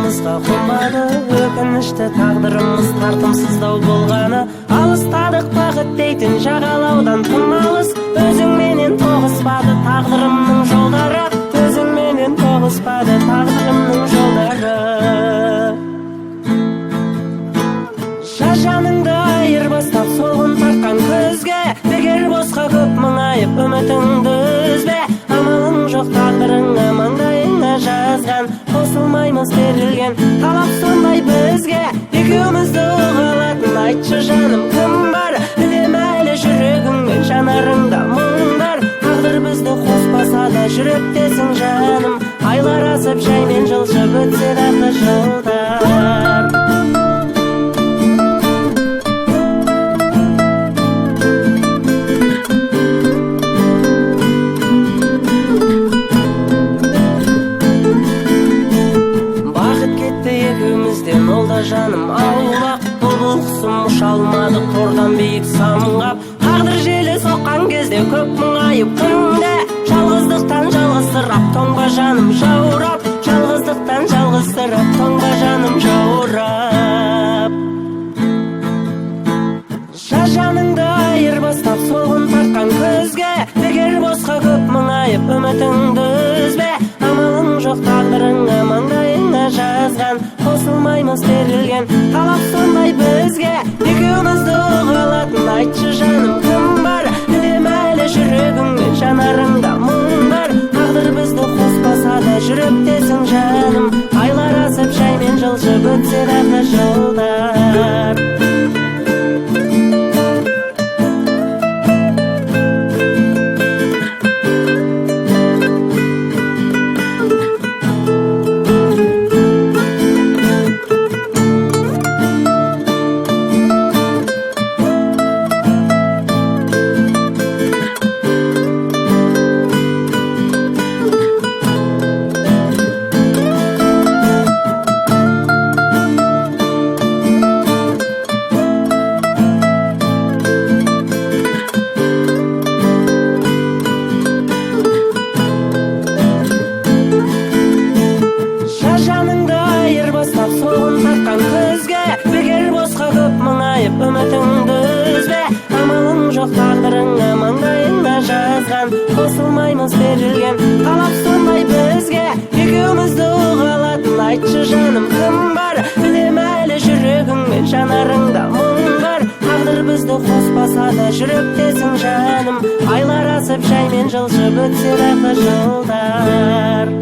жанымызға қонбады, өкінішті тағдырымыз тартымсыздау болғаны. Алыстадық бақыт дейтін жағалаудан тым алыс, өзіңменен тоғыспады тағдырымның жолдары, өзіңменен тоғыспады тағдырымның жолдары. Жаныңды айырбастап солғын тартқан көзге, бекер босқа көп мұңайып үмітіңді үзбе. Амалың жоқ тағдырыңа маңдайыңа жазған, қосылмаймыз берілген талап сондай бізге. Екеумізді ұғалатын айтшы жаным кім бар, білем әлі жүрегіңмен жанарыңда мұң бар. Тағдыр бізді қоспаса да жүректесің жаным, айлар асып жаймен жылжып өтсе дағы жылдар. Жаным аулақ, бұл құсым ұша алмадық тордан биік самғап. Тағдыр желі соққан кезде көп мұңайып күнде, жалғыздықтан жалғызсырап тоңба жаным жаурап, жалғыздықтан жалғызсырап тоңба жаным жаурап. Жаныңды айырбастап солғын тартқан көзге, бекер босқа көп мұңайып үмітіңді үзбе. Амалың жоқ тағдырыңа маңдайыңа жазған, қосылмаймыз берілген талап сондай бізге. Екеумізді ұғалатын айтшы жаным кім бар, білем әлі жүрегіңмен жанарыңда мұң бар. Тағдыр бізді қоспаса да жүректесің жаным, айлар асып жаймен жылжып өтсе дағы жылдар. Үмітіңді үзбе, амалың жоқ тағдырыңа маңдайыңа жазған, қосылмаймыз берілген талап сондай бізге. Екеумізді ұғалатын айтшы жаным кім бар, білем әлі жүрегіңмен жанарыңда мұң бар. Тағдыр бізді қоспаса да жүректесің жаным, айлар асып жаймен жылжып өтсе дағы жылдар.